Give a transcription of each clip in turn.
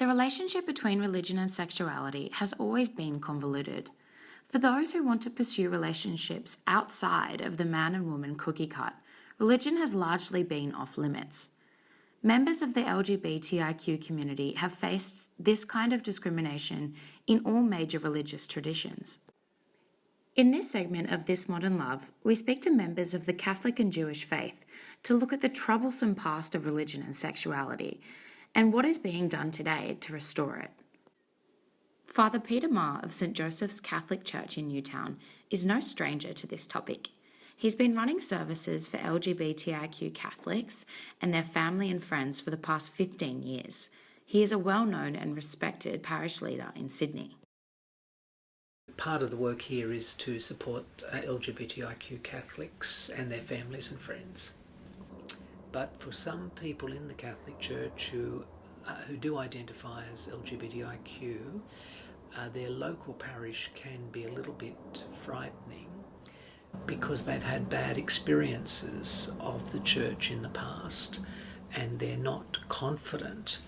The relationship between religion and sexuality has always been convoluted. For those who want to pursue relationships outside of the man and woman cookie cut, religion has largely been off limits. Members of the LGBTIQ community have faced this kind of discrimination in all major religious traditions. In this segment of This Modern Love, we speak to members of the Catholic and Jewish faith to look at the troublesome past of religion and sexuality and what is being done today to restore it. Father Peter Marr of St Joseph's Catholic Church in Newtown is no stranger to this topic. He's been running services for LGBTIQ Catholics and their family and friends for the past 15 years. He is a well-known and respected parish leader in Sydney. Part of the work here is to support LGBTIQ Catholics and their families and friends. But for some people in the Catholic Church who do identify as LGBTIQ, their local parish can be a little bit frightening because they've had bad experiences of the church in the past and they're not confident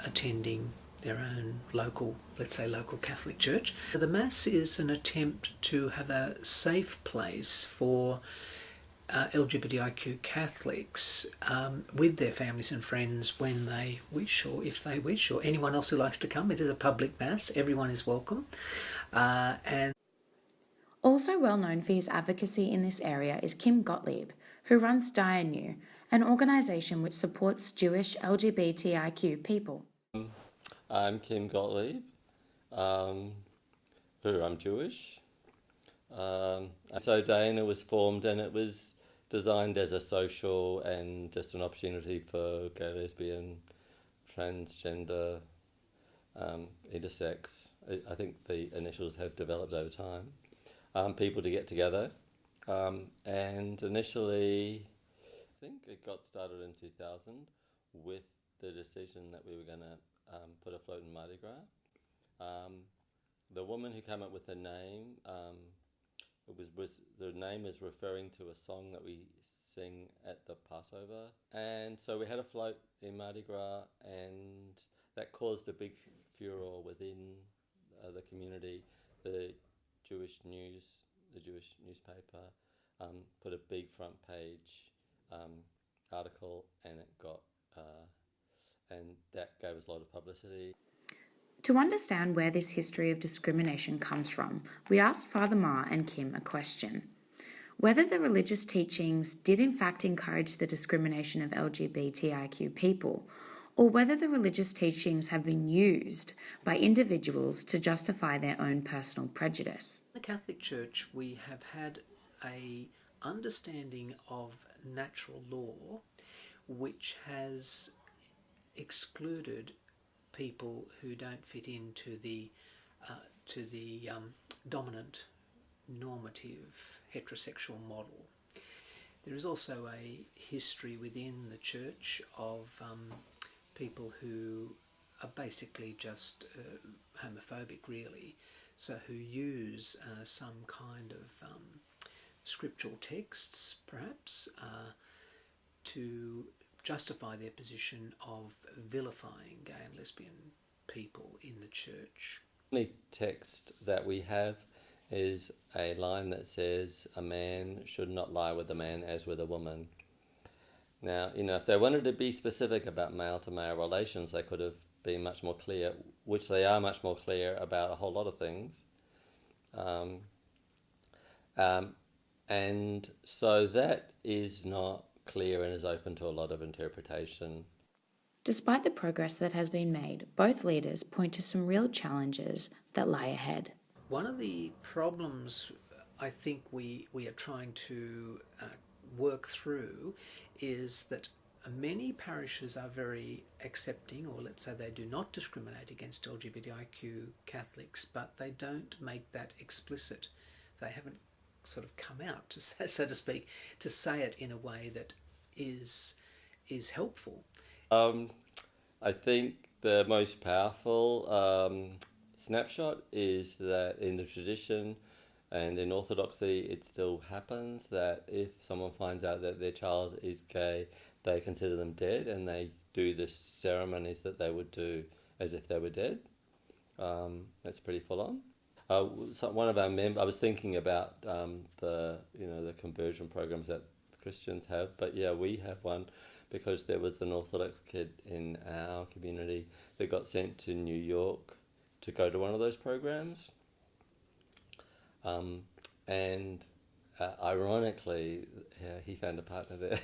attending their own local, let's say local Catholic church. The Mass is an attempt to have a safe place for LGBTIQ Catholics with their families and friends when they wish, or if they wish, or anyone else who likes to come. It is a public Mass, everyone is welcome. And also well known for his advocacy in this area is Kim Gottlieb, who runs DIANU, an organisation which supports Jewish LGBTIQ people. I'm Kim Gottlieb, I'm Jewish. So DIANU was formed and it was designed as a social and just an opportunity for gay, lesbian, transgender, intersex. I think the initials have developed over time. People to get together. And initially, I think it got started in 2000 with the decision that we were going to put a float in Mardi Gras. The woman who came up with the name, the name is referring to a song that we sing at the Passover. And so we had a float in Mardi Gras and that caused a big furore within the community. The Jewish newspaper put a big front page article and it got and that gave us a lot of publicity. To understand where this history of discrimination comes from, we asked Father Marr and Kim a question. Whether the religious teachings did in fact encourage the discrimination of LGBTIQ people, or whether the religious teachings have been used by individuals to justify their own personal prejudice. in the Catholic Church we have had a understanding of natural law which has excluded people who don't fit into the dominant normative heterosexual model. There is also a history within the church of people who are basically just homophobic really, so who use some kind of scriptural texts perhaps to justify their position of vilifying gay and lesbian people in the church. The only text that we have is a line that says a man should not lie with a man as with a woman. Now, if they wanted to be specific about male-to-male relations, they could have been much more clear, which they are much more clear about a whole lot of things. And so that is not clear and is open to a lot of interpretation. Despite the progress that has been made, both leaders point to some real challenges that lie ahead. One of the problems I think we are trying to work through is that many parishes are very accepting, or let's say they do not discriminate against LGBTIQ Catholics, but they don't make that explicit. They haven't sort of come out, to say, so to speak, to say it in a way that is helpful. I think the most powerful snapshot is that in the tradition and in Orthodoxy it still happens that if someone finds out that their child is gay, they consider them dead and they do the ceremonies that they would do as if they were dead. That's pretty full on. So one of our I was thinking about the conversion programs that Christians have, but yeah, we have one because there was an Orthodox kid in our community that got sent to New York to go to one of those programs, and ironically, he found a partner there.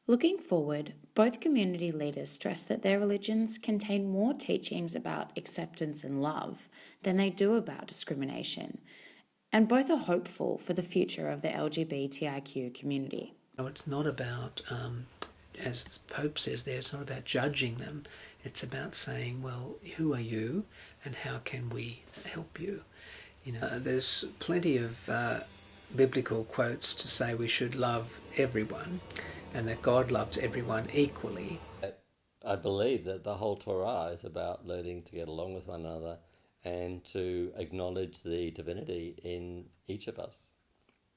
Looking forward, both community leaders stress that their religions contain more teachings about acceptance and love than they do about discrimination, and both are hopeful for the future of the LGBTIQ community. So it's not about, as the Pope says there, it's not about judging them. It's about saying, well, who are you and how can we help you? There's plenty of biblical quotes to say we should love everyone and that God loves everyone equally. I believe that the whole Torah is about learning to get along with one another and to acknowledge the divinity in each of us.